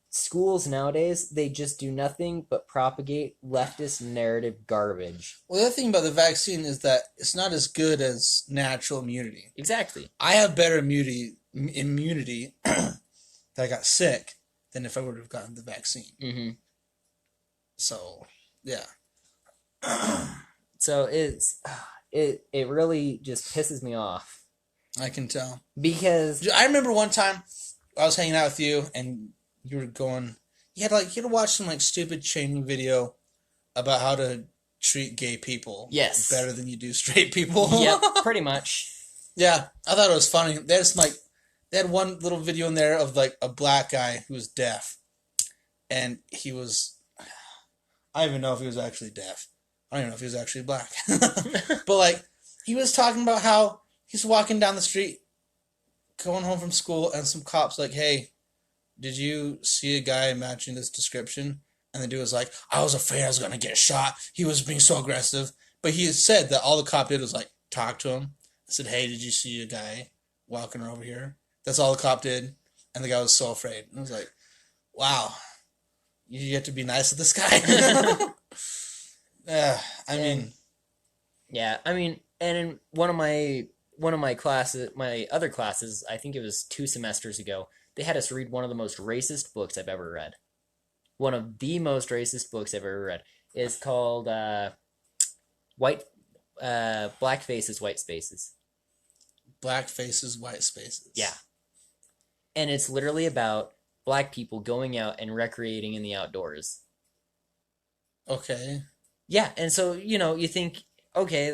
schools nowadays, they just do nothing but propagate leftist narrative garbage. Well, the other thing about the vaccine is that it's not as good as natural immunity. Exactly. I have better immunity that I got sick than if I would have gotten the vaccine. Mm-hmm. So, yeah. So it really just pisses me off I can tell. Because I remember one time I was hanging out with you and you were going. You had to watch some stupid training video about how to treat gay people. Yes. Better than you do straight people. Yep, pretty much. Yeah, I thought it was funny. They had one little video in there of a black guy who was deaf, and he was. I don't even know if he was actually deaf. I don't even know if he was actually black. But he was talking about how he's walking down the street, going home from school, and some cops hey, did you see a guy matching this description? And the dude was like, I was afraid I was going to get shot. He was being so aggressive. But he said that all the cop did was talk to him. I said, hey, did you see a guy walking over here? That's all the cop did. And the guy was so afraid. And I was like, wow, you get to be nice with this guy? Yeah, and in one of my classes, my other classes, I think it was 2 semesters ago, they had us read one of the most racist books I've ever read. One of the most racist books I've ever read. It's called Black Faces, White Spaces. Black Faces, White Spaces. Yeah. And it's literally about black people going out and recreating in the outdoors. Okay. Yeah, and so, you think, okay,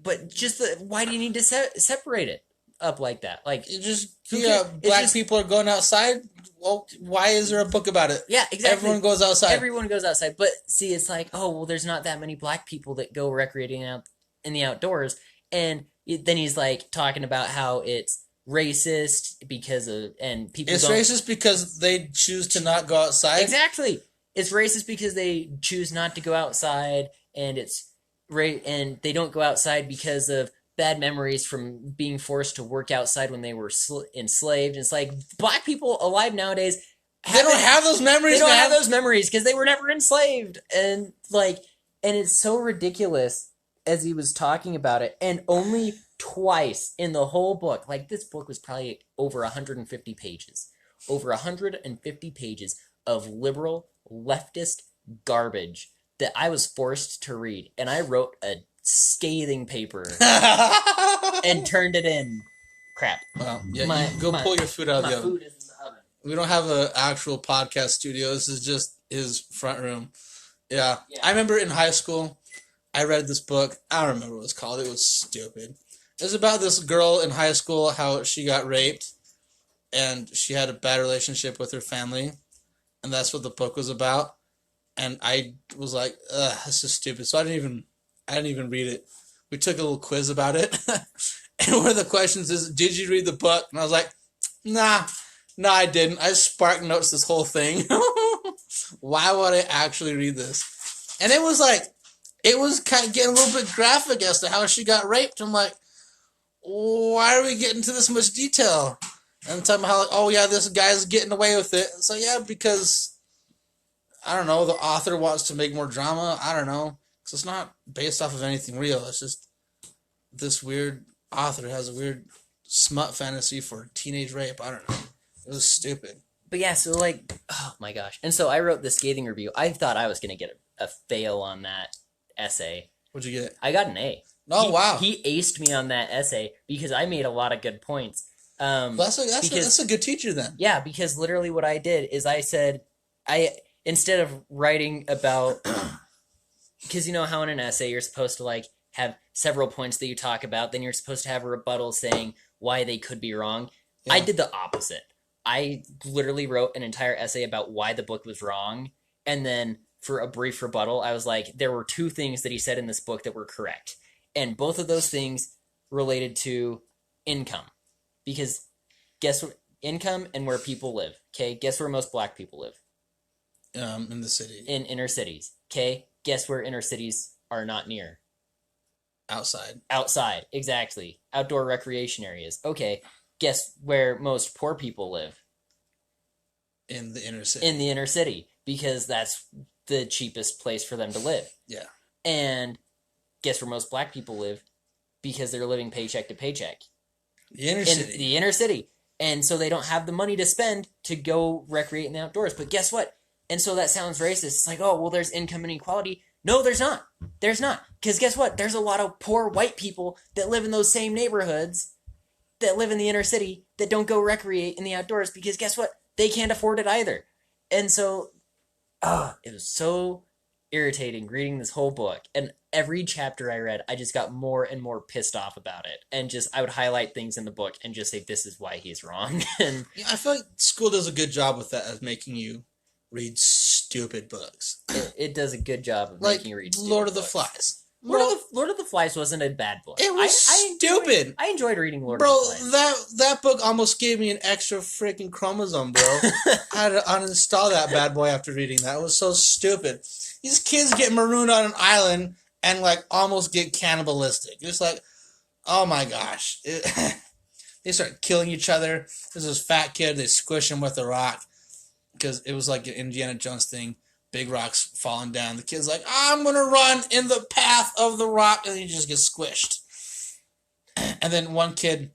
but just why do you need to separate it up like that? Black people are going outside. Well, why is there a book about it? Yeah, exactly. Everyone goes outside. Everyone goes outside. But see, it's there's not that many black people that go recreating out in the outdoors. And then he's talking about how it's racist because of, and people It's racist because they choose to not go outside? Exactly. It's racist because they choose not to go outside, and and they don't go outside because of bad memories from being forced to work outside when they were enslaved. It's black people alive nowadays, they don't have those memories. They don't have those memories because they were never enslaved, and it's so ridiculous as he was talking about it, and only twice in the whole book. This book was probably over 150 pages, over 150 pages of liberal leftist garbage that I was forced to read, and I wrote a scathing paper and turned it in. Crap. Well, yeah, pull your food out of the oven. Food is in the oven. We don't have an actual podcast studio. This is just his front room. Yeah. I remember in high school, I read this book. I don't remember what it was called. It was stupid. It was about this girl in high school, how she got raped, and she had a bad relationship with her family, and that's what the book was about. And I was like, ugh, this is stupid. So I didn't even read it. We took a little quiz about it. And one of the questions is, did you read the book? And I was like, nah, I didn't. I spark notes this whole thing. Why would I actually read this? And it was kind of getting a little bit graphic as to how she got raped. I'm like, why are we getting to this much detail? And talking about how, this guy's getting away with it. So yeah, because I don't know, the author wants to make more drama. I don't know. Because it's not based off of anything real. It's just this weird author has a weird smut fantasy for teenage rape. I don't know. It was stupid. But yeah, so oh my gosh. And so I wrote this scathing review. I thought I was going to get a fail on that essay. What'd you get? I got an A. Oh, wow. He aced me on that essay because I made a lot of good points. That's a good teacher then. Yeah, because literally what I did is I said, instead of writing about, because you know how in an essay you're supposed to have several points that you talk about, then you're supposed to have a rebuttal saying why they could be wrong. Yeah. I did the opposite. I literally wrote an entire essay about why the book was wrong, and then for a brief rebuttal, I was like, there were 2 things that he said in this book that were correct, and both of those things related to income, because guess what? Income and where people live. Okay, guess where most black people live? In the city. In inner cities. Okay, guess where inner cities are not near? Outside, exactly. Outdoor recreation areas. Okay, guess where most poor people live? In the inner city. In the inner city, because that's the cheapest place for them to live. Yeah. And guess where most black people live? Because they're living paycheck to paycheck. The inner city. The inner city. And so they don't have the money to spend to go recreate in the outdoors. But guess what? And so that sounds racist. It's oh, well, there's income inequality. No, there's not. There's not. Because guess what? There's a lot of poor white people that live in those same neighborhoods, that live in the inner city, that don't go recreate in the outdoors because guess what? They can't afford it either. And so, it was so irritating reading this whole book. And every chapter I read, I just got more and more pissed off about it. And just, I would highlight things in the book and just say, this is why he's wrong. And yeah, I feel like school does a good job with that, of making you read stupid books. It does a good job of making you read stupid Lord of the books. Flies. Lord of the Flies wasn't a bad book. It was stupid. I enjoyed reading Lord of the Flies. Bro, that book almost gave me an extra freaking chromosome, bro. I had to uninstall that bad boy after reading that. It was so stupid. These kids get marooned on an island and, like, almost get cannibalistic. It's like, oh my gosh. They start killing each other. There's this fat kid, they squish him with a rock. Because it was like an Indiana Jones thing. Big rocks falling down. The kid's like, I'm going to run in the path of the rock. And he just gets squished. And then one kid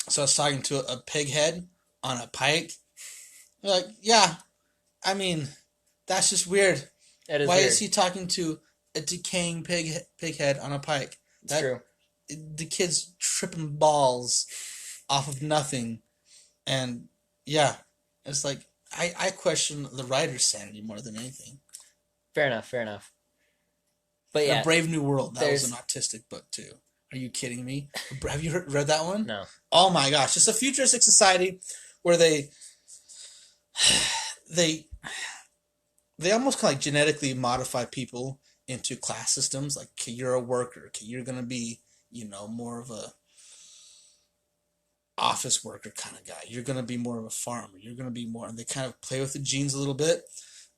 starts talking to a pig head on a pike. They're like, yeah, I mean, that's just weird. Why is he talking to a decaying pig head on a pike? That's true. The kid's tripping balls off of nothing. And, yeah, it's like, I question the writer's sanity more than anything. Fair enough. But yeah. A Brave New World, that was an autistic book too. Are you kidding me? Have you read that one? No. Oh my gosh. It's a futuristic society where they almost kind of like genetically modify people into class systems. Like, okay, you're a worker. Okay, you're going to be, more of a office worker kind of guy. You're going to be more of a farmer. You're going to be more, and they kind of play with the genes a little bit,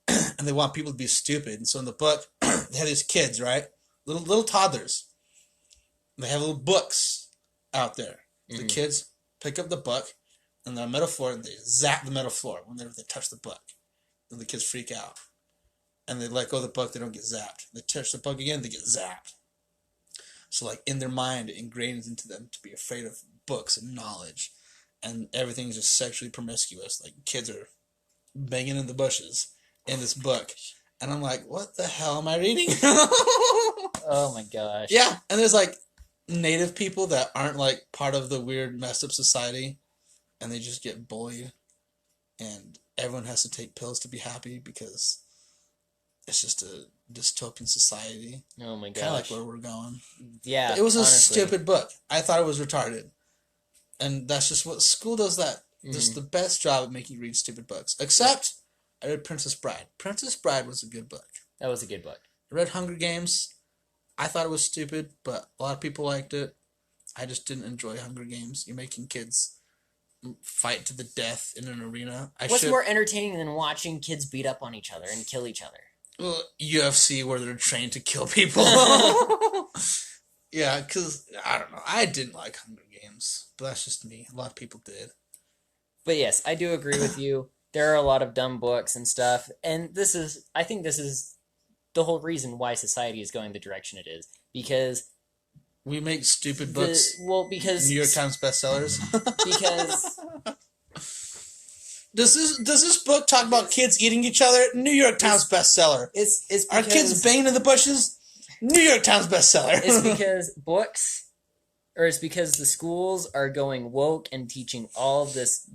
and they want people to be stupid. And so in the book, they have these kids, right? Little toddlers. They have little books out there. Mm-hmm. The kids pick up the book, and they're on the metal floor, and they zap the metal floor whenever they touch the book. Then the kids freak out. And they let go of the book, they don't get zapped. They touch the book again, they get zapped. So, like, in their mind, it ingrains into them to be afraid of books and knowledge. And everything's just sexually promiscuous. Like, kids are banging in the bushes in this book. And I'm like, what the hell am I reading? Oh, my gosh. Yeah, and there's, like, native people that aren't, like, part of the weird, messed up society. And they just get bullied. And everyone has to take pills to be happy because it's just a dystopian society. Oh my gosh. Kind of like where we're going. Yeah, but it was a stupid book. I thought it was retarded. And that's just what school does that. Mm-hmm. Just the best job at making you read stupid books. Except I read Princess Bride. Princess Bride was a good book. That was a good book. I read Hunger Games. I thought it was stupid, but a lot of people liked it. I just didn't enjoy Hunger Games. You're making kids fight to the death in an arena. What's more entertaining than watching kids beat up on each other and kill each other? Well, UFC, where they're trained to kill people. Yeah, because, I don't know. I didn't like Hunger Games, but that's just me. A lot of people did. But yes, I do agree with you. There are a lot of dumb books and stuff, and I think this is the whole reason why society is going the direction it is, because we make stupid books. Because New York Times bestsellers. Because does this book talk about kids eating each other? New York Times bestseller. It's because, are kids banging in the bushes? New York Times bestseller. It's because the schools are going woke and teaching all this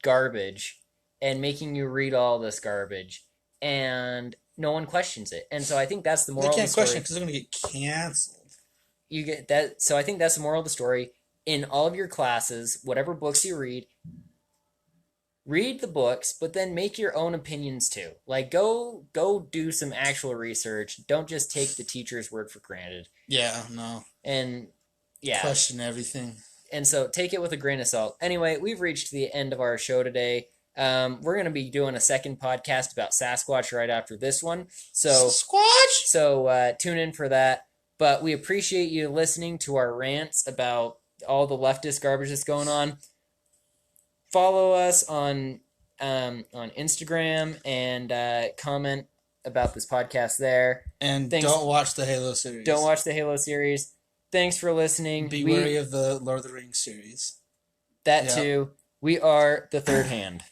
garbage and making you read all this garbage, and no one questions it. And so I think that's the moral of the story. They can't question it because they're going to get canceled. You get that. So I think that's the moral of the story. In all of your classes, whatever books you read the books, but then make your own opinions too. Like, go do some actual research. Don't just take the teacher's word for granted. Yeah, no. And yeah, question everything. And so take it with a grain of salt. Anyway, we've reached the end of our show today. We're going to be doing a second podcast about Sasquatch right after this one. So Sasquatch! So tune in for that. But we appreciate you listening to our rants about all the leftist garbage that's going on. Follow us on Instagram and comment about this podcast there. And don't watch the Halo series. Don't watch the Halo series. Thanks for listening. Be wary of the Lord of the Rings series. That too. We are the Third Hand.